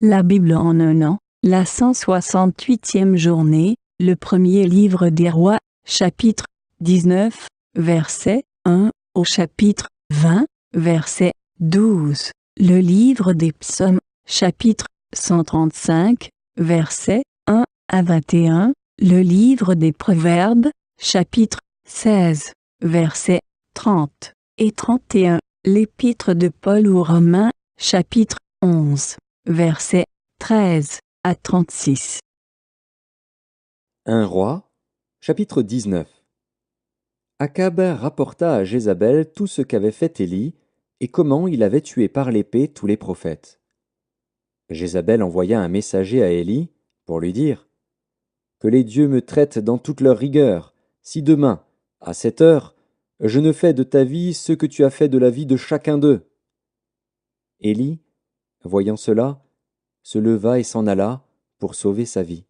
La Bible en un an, la 168e journée, le premier livre des rois, chapitre 19, verset 1 au chapitre 20, verset 12. Le livre des psaumes, chapitre 135, verset 1 à 21. Le livre des proverbes, chapitre 16, verset 30 et 31. L'épître de Paul aux Romains, chapitre 11. Versets 13 à 36. 1 Roi, chapitre 19. Akab rapporta à Jézabel tout ce qu'avait fait Élie et comment il avait tué par l'épée tous les prophètes. Jézabel envoya un messager à Élie pour lui dire « Que les dieux me traitent dans toute leur rigueur, si demain, à cette heure, je ne fais de ta vie ce que tu as fait de la vie de chacun d'eux. » Élie, voyant cela, se leva et s'en alla pour sauver sa vie.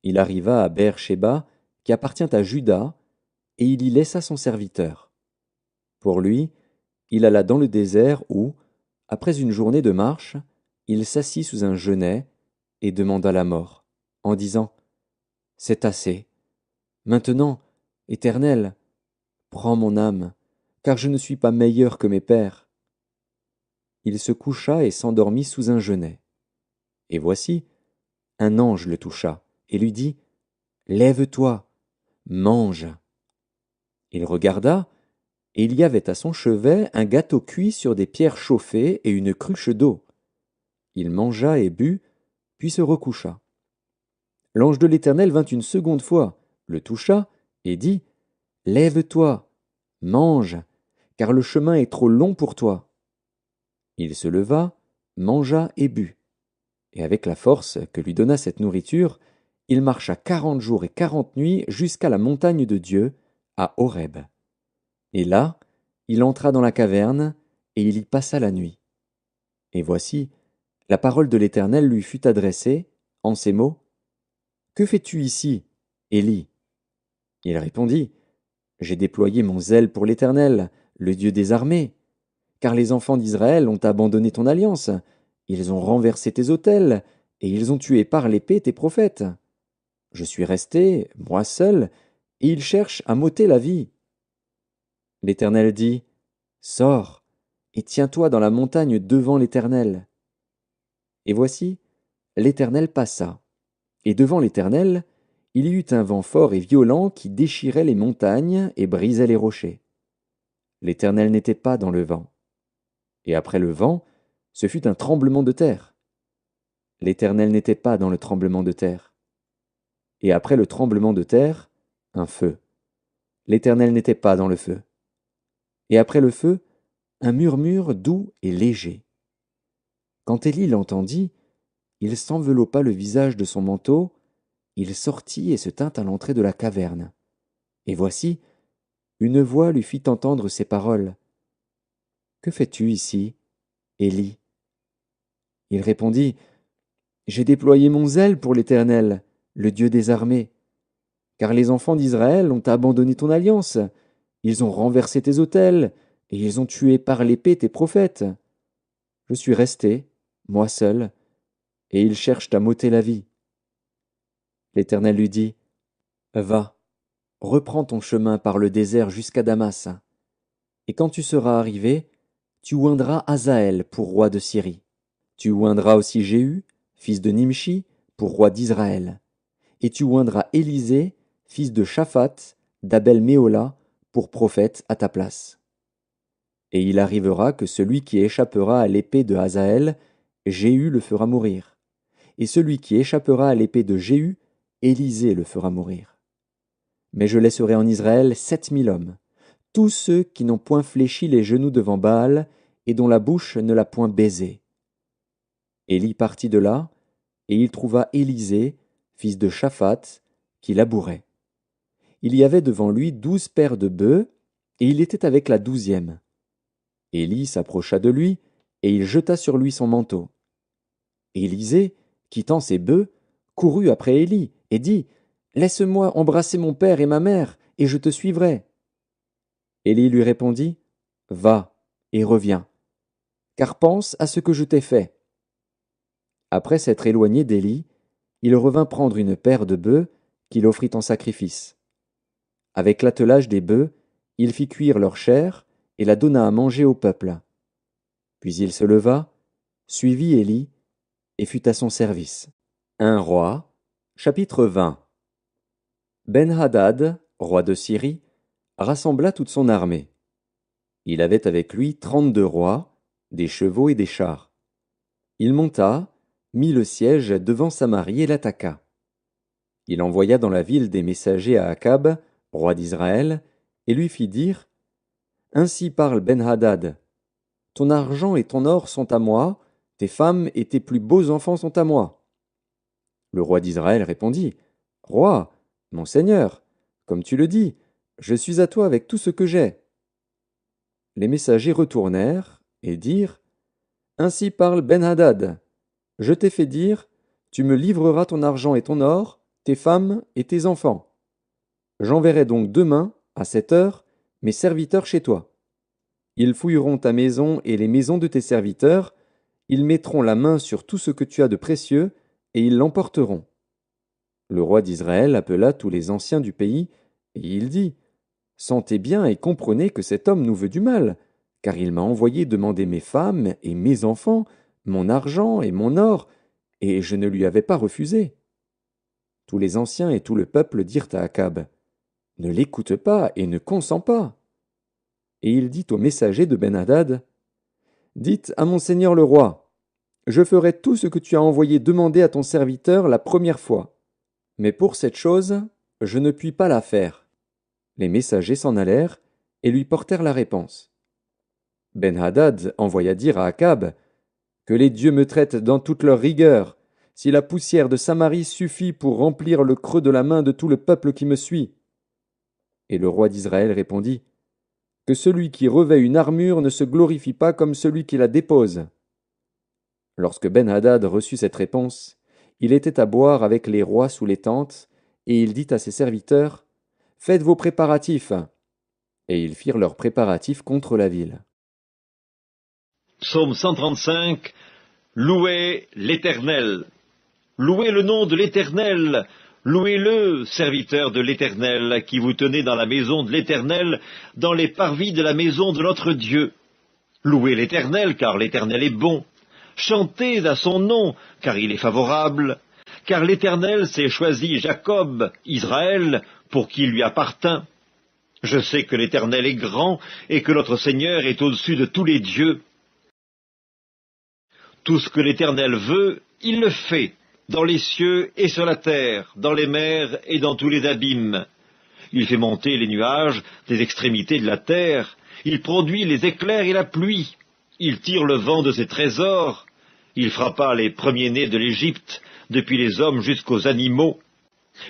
Il arriva à Beer-Shéba, qui appartient à Juda, et il y laissa son serviteur. Pour lui, il alla dans le désert où, après une journée de marche, il s'assit sous un genêt et demanda la mort, en disant « C'est assez. Maintenant, Éternel, prends mon âme, car je ne suis pas meilleur que mes pères. » Il se coucha et s'endormit sous un genêt. Et voici, un ange le toucha et lui dit « Lève-toi, mange. » Il regarda, et il y avait à son chevet un gâteau cuit sur des pierres chauffées et une cruche d'eau. Il mangea et but, puis se recoucha. L'ange de l'Éternel vint une seconde fois, le toucha, et dit « Lève-toi, mange, car le chemin est trop long pour toi. » Il se leva, mangea et but. Et avec la force que lui donna cette nourriture, il marcha 40 jours et 40 nuits jusqu'à la montagne de Dieu, à Horeb. Et là, il entra dans la caverne, et il y passa la nuit. Et voici, la parole de l'Éternel lui fut adressée, en ces mots, « Que fais-tu ici, Élie ?» Il répondit, « J'ai déployé mon zèle pour l'Éternel, le Dieu des armées, car les enfants d'Israël ont abandonné ton alliance, ils ont renversé tes autels, et ils ont tué par l'épée tes prophètes. Je suis resté, moi seul, et ils cherchent à m'ôter la vie. » L'Éternel dit, « Sors, et tiens-toi dans la montagne devant l'Éternel. » Et voici, l'Éternel passa, et devant l'Éternel, il y eut un vent fort et violent qui déchirait les montagnes et brisait les rochers. L'Éternel n'était pas dans le vent. Et après le vent, ce fut un tremblement de terre. L'Éternel n'était pas dans le tremblement de terre. Et après le tremblement de terre, un feu. L'Éternel n'était pas dans le feu. Et après le feu, un murmure doux et léger. Quand Élie l'entendit, il s'enveloppa le visage de son manteau, il sortit et se tint à l'entrée de la caverne. Et voici, une voix lui fit entendre ces paroles. « Que fais-tu ici, Élie ?» Il répondit, « J'ai déployé mon zèle pour l'Éternel, le Dieu des armées. Car les enfants d'Israël ont abandonné ton alliance, ils ont renversé tes autels, et ils ont tué par l'épée tes prophètes. Je suis resté, moi seul, et ils cherchent à m'ôter la vie. » L'Éternel lui dit, « Va, reprends ton chemin par le désert jusqu'à Damas, et quand tu seras arrivé, tu oindras Hazaël pour roi de Syrie. Tu oindras aussi Jéhu, fils de Nimshi, pour roi d'Israël, et tu oindras Élisée, fils de Shaphat, d'Abel-Méhola, pour prophète à ta place. Et il arrivera que celui qui échappera à l'épée de Hazaël, Jéhu le fera mourir, et celui qui échappera à l'épée de Jéhu, Élisée le fera mourir. Mais je laisserai en Israël 7000 hommes, tous ceux qui n'ont point fléchi les genoux devant Baal, et dont la bouche ne l'a point baisé. » Élie partit de là, et il trouva Élisée, fils de Shaphat, qui labourait. Il y avait devant lui 12 paires de bœufs, et il était avec la 12e. Élie s'approcha de lui, et il jeta sur lui son manteau. Élisée, quittant ses bœufs, courut après Élie, et dit, « Laisse-moi embrasser mon père et ma mère, et je te suivrai. » Élie lui répondit, « Va, et reviens, car pense à ce que je t'ai fait. » Après s'être éloigné d'Élie, il revint prendre une paire de bœufs qu'il offrit en sacrifice. Avec l'attelage des bœufs, il fit cuire leur chair et la donna à manger au peuple. Puis il se leva, suivit Élie, et fut à son service. 1 Roi, chapitre 20. Ben-Hadad, roi de Syrie, rassembla toute son armée. Il avait avec lui 32 rois, des chevaux et des chars. Il monta, mit le siège devant Samarie et l'attaqua. Il envoya dans la ville des messagers à Akab, roi d'Israël, et lui fit dire : Ainsi parle Ben-Hadad. Ton argent et ton or sont à moi, tes femmes et tes plus beaux enfants sont à moi. Le roi d'Israël répondit : Roi, mon seigneur, comme tu le dis, je suis à toi avec tout ce que j'ai. Les messagers retournèrent et dirent : Ainsi parle Ben-Hadad. Je t'ai fait dire : Tu me livreras ton argent et ton or, tes femmes et tes enfants. J'enverrai donc demain, à 7 heures, mes serviteurs chez toi. Ils fouilleront ta maison et les maisons de tes serviteurs, ils mettront la main sur tout ce que tu as de précieux, et ils l'emporteront. Le roi d'Israël appela tous les anciens du pays, et il dit : Sentez bien et comprenez que cet homme nous veut du mal, car il m'a envoyé demander mes femmes et mes enfants, mon argent et mon or, et je ne lui avais pas refusé. Tous les anciens et tout le peuple dirent à Akab : Ne l'écoute pas et ne consens pas. Et il dit aux messagers de Ben-Hadad : Dites à mon seigneur le roi : Je ferai tout ce que tu as envoyé demander à ton serviteur la première fois. Mais pour cette chose, je ne puis pas la faire. Les messagers s'en allèrent et lui portèrent la réponse. Ben-Hadad envoya dire à Akab : Que les dieux me traitent dans toute leur rigueur, si la poussière de Samarie suffit pour remplir le creux de la main de tout le peuple qui me suit. Et le roi d'Israël répondit : Que celui qui revêt une armure ne se glorifie pas comme celui qui la dépose. Lorsque Ben-Hadad reçut cette réponse, il était à boire avec les rois sous les tentes, et il dit à ses serviteurs : Faites vos préparatifs. Et ils firent leurs préparatifs contre la ville. Psaume 135. Louez l'Éternel. Louez le nom de l'Éternel. Louez-le, serviteurs de l'Éternel, qui vous tenez dans la maison de l'Éternel, dans les parvis de la maison de notre Dieu. Louez l'Éternel, car l'Éternel est bon. Chantez à son nom, car il est favorable. Car l'Éternel s'est choisi Jacob, Israël, pour qui il lui appartint. Je sais que l'Éternel est grand, et que notre Seigneur est au-dessus de tous les dieux. Tout ce que l'Éternel veut, il le fait, dans les cieux et sur la terre, dans les mers et dans tous les abîmes. Il fait monter les nuages des extrémités de la terre, il produit les éclairs et la pluie, il tire le vent de ses trésors, il frappa les premiers-nés de l'Égypte, depuis les hommes jusqu'aux animaux.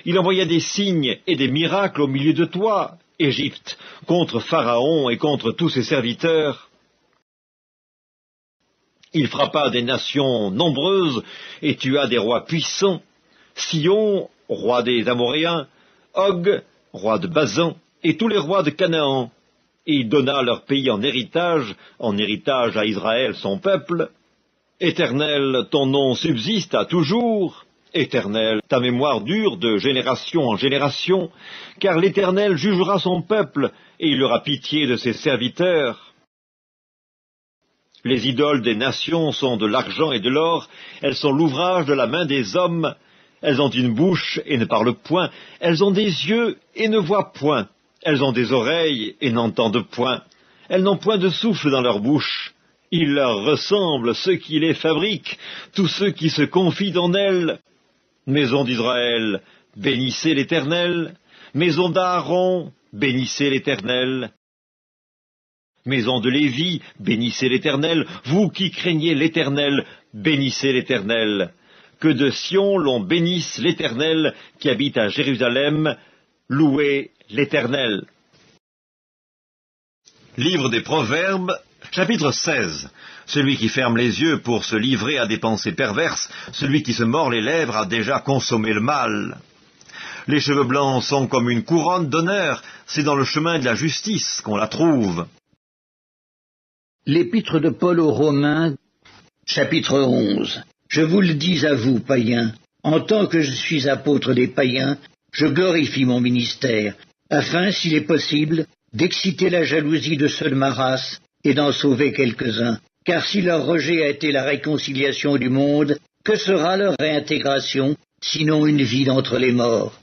Il envoya des signes et des miracles au milieu de toi, Égypte, contre Pharaon et contre tous ses serviteurs. Il frappa des nations nombreuses et tua des rois puissants, Sion, roi des Amoréens, Og, roi de Basan, et tous les rois de Canaan. Et il donna leur pays en héritage à Israël son peuple. Éternel, ton nom subsiste à toujours. Éternel, ta mémoire dure de génération en génération, car l'Éternel jugera son peuple, et il aura pitié de ses serviteurs. Les idoles des nations sont de l'argent et de l'or, elles sont l'ouvrage de la main des hommes, elles ont une bouche et ne parlent point, elles ont des yeux et ne voient point, elles ont des oreilles et n'entendent point, elles n'ont point de souffle dans leur bouche. Il leur ressemble ceux qui les fabriquent, tous ceux qui se confient en elles. Maison d'Israël, bénissez l'Éternel. Maison d'Aaron, bénissez l'Éternel. Maison de Lévi, bénissez l'Éternel. Vous qui craignez l'Éternel, bénissez l'Éternel. Que de Sion l'on bénisse l'Éternel qui habite à Jérusalem. Louez l'Éternel. Livre des Proverbes, chapitre 16. Celui qui ferme les yeux pour se livrer à des pensées perverses, celui qui se mord les lèvres a déjà consommé le mal. Les cheveux blancs sont comme une couronne d'honneur, c'est dans le chemin de la justice qu'on la trouve. L'épître de Paul aux Romains, chapitre 11. Je vous le dis à vous, païens, en tant que je suis apôtre des païens, je glorifie mon ministère, afin, s'il est possible, d'exciter la jalousie de ceux de ma race et d'en sauver quelques-uns. Car si leur rejet a été la réconciliation du monde, que sera leur réintégration, sinon une vie d'entre les morts?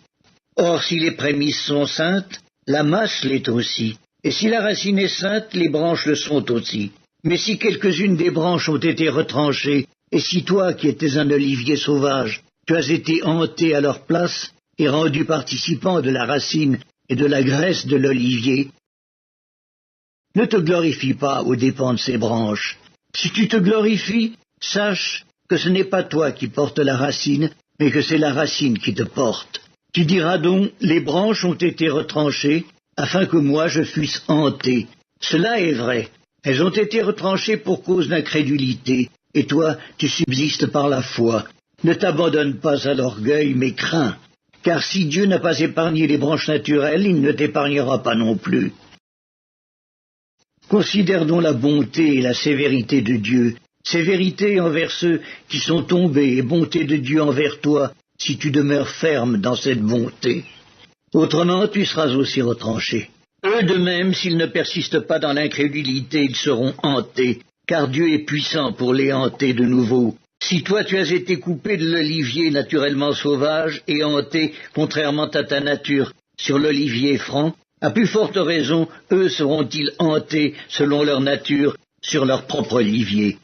Or, si les prémices sont saintes, la masse l'est aussi. Et si la racine est sainte, les branches le sont aussi. Mais si quelques-unes des branches ont été retranchées, et si toi, qui étais un olivier sauvage, tu as été hanté à leur place et rendu participant de la racine et de la graisse de l'olivier, ne te glorifie pas aux dépens de ces branches. Si tu te glorifies, sache que ce n'est pas toi qui portes la racine, mais que c'est la racine qui te porte. Tu diras donc, les branches ont été retranchées, afin que moi je fusse hanté. Cela est vrai. Elles ont été retranchées pour cause d'incrédulité, et toi, tu subsistes par la foi. Ne t'abandonne pas à l'orgueil, mais crains. Car si Dieu n'a pas épargné les branches naturelles, il ne t'épargnera pas non plus. Considère donc la bonté et la sévérité de Dieu, sévérité envers ceux qui sont tombés et bonté de Dieu envers toi, si tu demeures ferme dans cette bonté. Autrement, tu seras aussi retranché. Eux de même, s'ils ne persistent pas dans l'incrédulité, ils seront hantés, car Dieu est puissant pour les hanter de nouveau. Si toi tu as été coupé de l'olivier naturellement sauvage et hanté, contrairement à ta nature, sur l'olivier franc, à plus forte raison, eux seront-ils hantés, selon leur nature, sur leur propre olivier.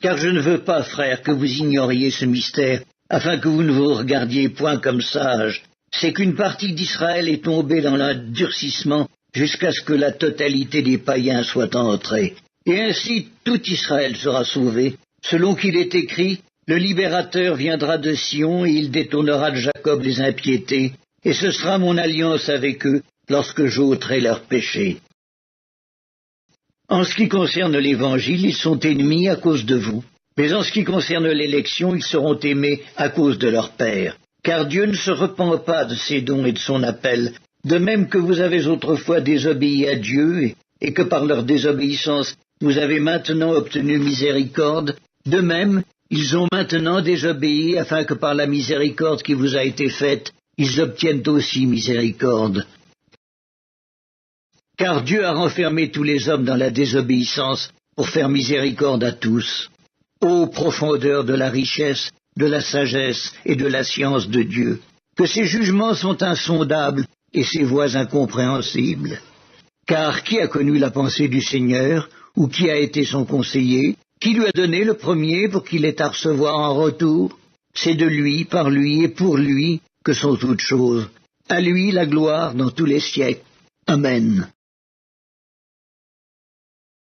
Car je ne veux pas, frères, que vous ignoriez ce mystère, afin que vous ne vous regardiez point comme sages. C'est qu'une partie d'Israël est tombée dans l'endurcissement jusqu'à ce que la totalité des païens soit entrée. Et ainsi tout Israël sera sauvé. Selon qu'il est écrit, le libérateur viendra de Sion et il détournera de Jacob les impiétés, et ce sera mon alliance avec eux lorsque j'ôterai leurs péchés. En ce qui concerne l'Évangile, ils sont ennemis à cause de vous. Mais en ce qui concerne l'élection, ils seront aimés à cause de leur Père. Car Dieu ne se repent pas de ses dons et de son appel, de même que vous avez autrefois désobéi à Dieu, et que par leur désobéissance vous avez maintenant obtenu miséricorde, de même, ils ont maintenant désobéi afin que par la miséricorde qui vous a été faite, ils obtiennent aussi miséricorde. Car Dieu a renfermé tous les hommes dans la désobéissance pour faire miséricorde à tous. Ô profondeur de la richesse, de la sagesse et de la science de Dieu, que ses jugements sont insondables et ses voies incompréhensibles. Car qui a connu la pensée du Seigneur, ou qui a été son conseiller, qui lui a donné le premier pour qu'il ait à recevoir en retour? C'est de lui, par lui et pour lui que sont toutes choses. À lui la gloire dans tous les siècles. Amen.